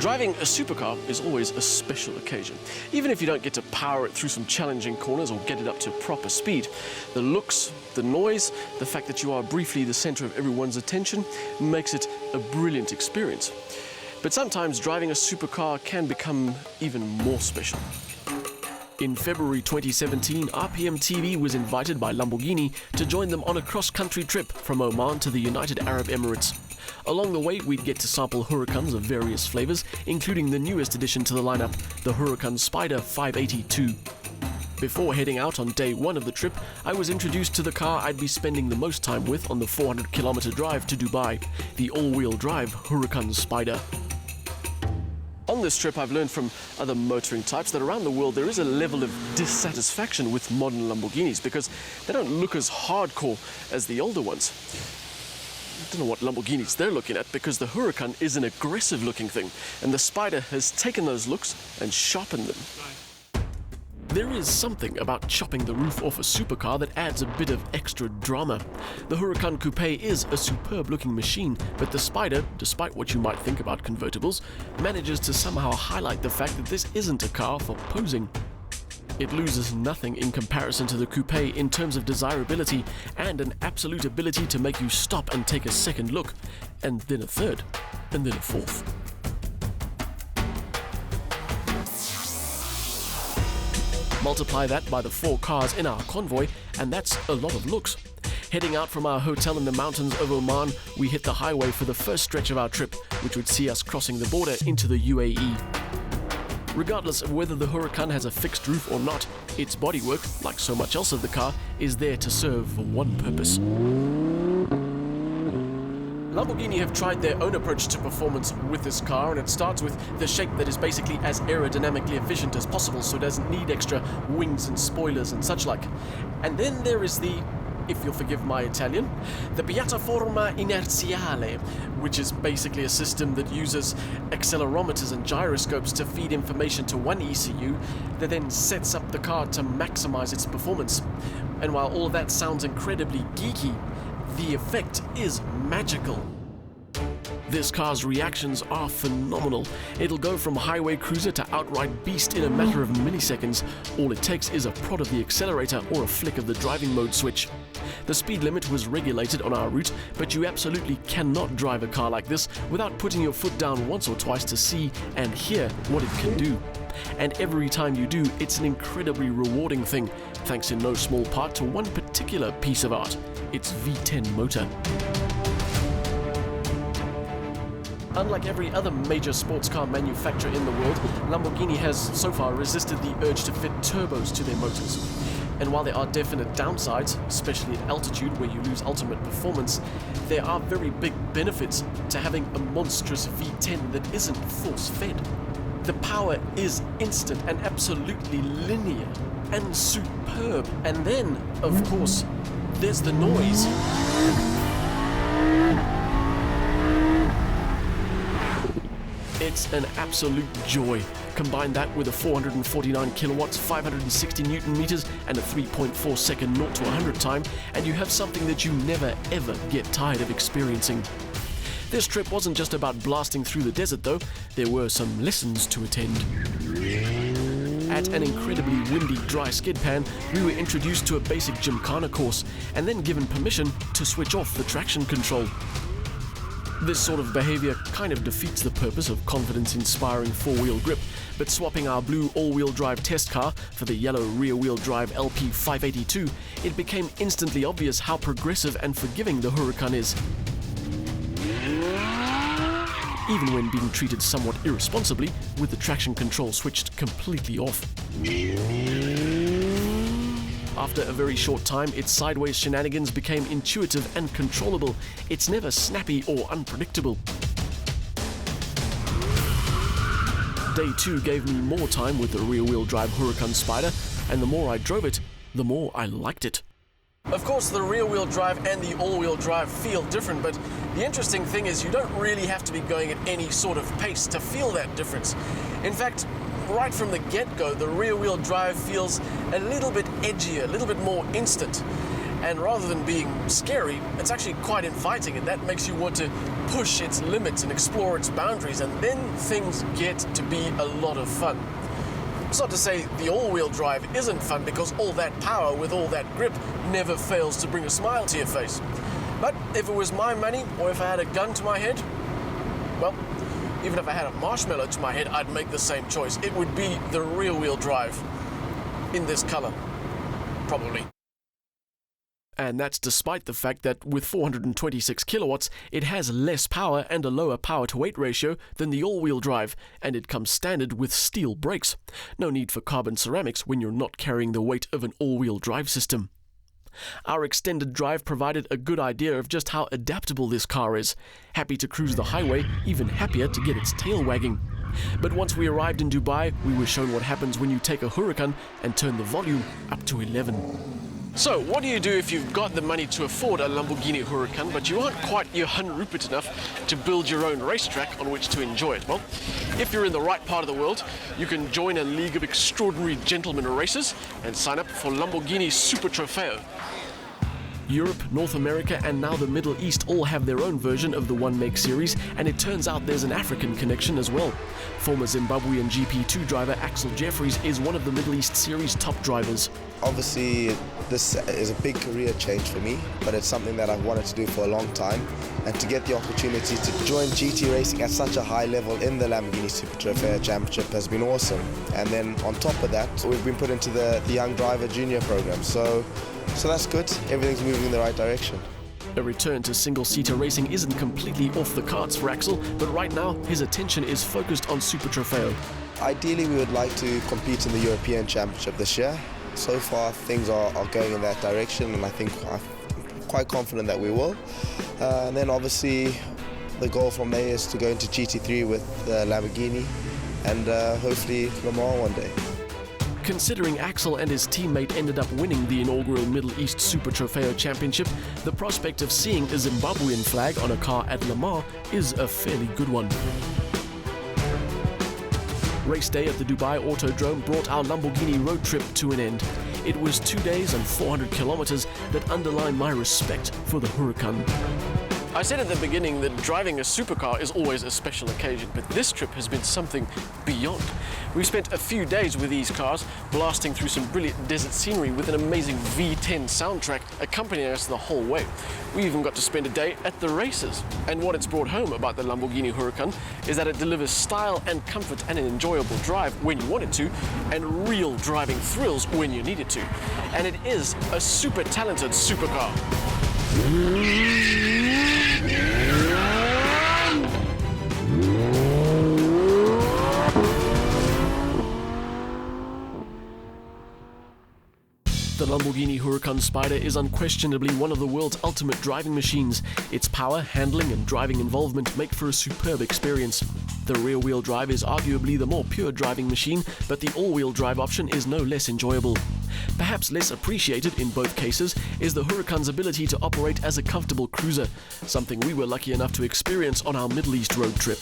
Driving a supercar is always a special occasion. Even if you don't get to power it through some challenging corners or get it up to proper speed, the looks, the noise, the fact that you are briefly the center of everyone's attention makes it a brilliant experience. But sometimes driving a supercar can become even more special. In February 2017, RPM TV was invited by Lamborghini to join them on a cross-country trip from Oman to the United Arab Emirates. Along the way, we'd get to sample Huracans of various flavors, including the newest addition to the lineup, the Huracan Spyder 582. Before heading out on day one of the trip, I was introduced to the car I'd be spending the most time with on the 400-kilometer drive to Dubai, the all-wheel drive Huracan Spyder. On this trip, I've learned from other motoring types that around the world there is a level of dissatisfaction with modern Lamborghinis because they don't look as hardcore as the older ones. I don't know what Lamborghinis they're looking at because the Huracan is an aggressive-looking thing, and the Spyder has taken those looks and sharpened them. There is something about chopping the roof off a supercar that adds a bit of extra drama. The Huracan Coupe is a superb-looking machine, but the Spyder, despite what you might think about convertibles, manages to somehow highlight the fact that this isn't a car for posing. It loses nothing in comparison to the Coupe in terms of desirability and an absolute ability to make you stop and take a second look, and then a third, and then a fourth. Multiply that by the 4 cars in our convoy, and that's a lot of looks. Heading out from our hotel in the mountains of Oman, we hit the highway for the first stretch of our trip, which would see us crossing the border into the UAE. Regardless of whether the Huracan has a fixed roof or not, its bodywork, like so much else of the car, is there to serve one purpose. Lamborghini have tried their own approach to performance with this car, and it starts with the shape that is basically as aerodynamically efficient as possible, so it doesn't need extra wings and spoilers and such like. And then there is the, if you'll forgive my Italian, the piattaforma inerziale, which is basically a system that uses accelerometers and gyroscopes to feed information to one ECU that then sets up the car to maximize its performance. And while all of that sounds incredibly geeky, the effect is magical. This car's reactions are phenomenal. It'll go from highway cruiser to outright beast in a matter of milliseconds. All it takes is a prod of the accelerator or a flick of the driving mode switch. The speed limit was regulated on our route, but you absolutely cannot drive a car like this without putting your foot down once or twice to see and hear what it can do. And every time you do, it's an incredibly rewarding thing, thanks in no small part to one particular piece of art, its V10 motor. Unlike every other major sports car manufacturer in the world, Lamborghini has so far resisted the urge to fit turbos to their motors. And while there are definite downsides, especially at altitude where you lose ultimate performance, there are very big benefits to having a monstrous V10 that isn't force-fed. The power is instant and absolutely linear and superb. And then, of course, there's the noise. It's an absolute joy. Combine that with a 449 kilowatts, 560 newton meters, and a 3.4 second 0 to 100 time, and you have something that you never ever get tired of experiencing. This trip wasn't just about blasting through the desert though, there were some lessons to attend. At an incredibly windy dry skid pan, we were introduced to a basic gymkhana course, and then given permission to switch off the traction control. This sort of behavior kind of defeats the purpose of confidence-inspiring four-wheel grip, but swapping our blue all-wheel drive test car for the yellow rear-wheel drive LP610-4, it became instantly obvious how progressive and forgiving the Huracan is. Even when being treated somewhat irresponsibly, with the traction control switched completely off. After a very short time, its sideways shenanigans became intuitive and controllable. It's never snappy or unpredictable. Day 2 gave me more time with the rear-wheel drive Huracan Spyder, and the more I drove it, the more I liked it. Of course, the rear-wheel drive and the all-wheel drive feel different, but the interesting thing is you don't really have to be going at any sort of pace to feel that difference. In fact, right from the get-go, the rear-wheel drive feels a little bit edgier, a little bit more instant. And rather than being scary, it's actually quite inviting, and that makes you want to push its limits and explore its boundaries, and then things get to be a lot of fun. It's not to say the all-wheel drive isn't fun, because all that power with all that grip never fails to bring a smile to your face. But if it was my money, or if I had a gun to my head, well, even if I had a marshmallow to my head, I'd make the same choice. It would be the rear-wheel drive in this color, probably. And that's despite the fact that with 426 kilowatts, it has less power and a lower power-to-weight ratio than the all-wheel drive, and it comes standard with steel brakes. No need for carbon ceramics when you're not carrying the weight of an all-wheel drive system. Our extended drive provided a good idea of just how adaptable this car is. Happy to cruise the highway, even happier to get its tail wagging. But once we arrived in Dubai, we were shown what happens when you take a Huracan and turn the volume up to 11. So, what do you do if you've got the money to afford a Lamborghini Huracan, but you aren't quite Johan Rupert enough to build your own racetrack on which to enjoy it? Well, if you're in the right part of the world, you can join a league of extraordinary gentlemen racers and sign up for Lamborghini Super Trofeo. Europe, North America and now the Middle East all have their own version of the One Make series, and it turns out there's an African connection as well. Former Zimbabwean GP2 driver Axel Jeffries is one of the Middle East series top drivers. Obviously, this is a big career change for me, but it's something that I've wanted to do for a long time. And to get the opportunity to join GT racing at such a high level in the Lamborghini Super Trofeo Championship has been awesome. And then on top of that, we've been put into the Young Driver Junior program. So that's good. Everything's moving in the right direction. A return to single-seater racing isn't completely off the cards for Axel, but right now his attention is focused on Super Trofeo. Ideally, we would like to compete in the European Championship this year. So far, things are going in that direction, and I think I'm quite confident that we will. And then obviously, the goal from there is to go into GT3 with Lamborghini and hopefully Le Mans one day. Considering Axel and his teammate ended up winning the inaugural Middle East Super Trofeo Championship, the prospect of seeing a Zimbabwean flag on a car at Le Mans is a fairly good one. Race day at the Dubai Autodrome brought our Lamborghini road trip to an end. It was 2 days and 400 kilometers that underline my respect for the Huracan. I said at the beginning that driving a supercar is always a special occasion, but this trip has been something beyond. We spent a few days with these cars, blasting through some brilliant desert scenery with an amazing V10 soundtrack accompanying us the whole way. We even got to spend a day at the races. And what it's brought home about the Lamborghini Huracan is that it delivers style and comfort and an enjoyable drive when you want it to, and real driving thrills when you need it to. And it is a super talented supercar. The Lamborghini Huracan Spyder is unquestionably one of the world's ultimate driving machines. Its power, handling and driving involvement make for a superb experience. The rear-wheel drive is arguably the more pure driving machine, but the all-wheel drive option is no less enjoyable. Perhaps less appreciated in both cases is the Huracan's ability to operate as a comfortable cruiser, something we were lucky enough to experience on our Middle East road trip.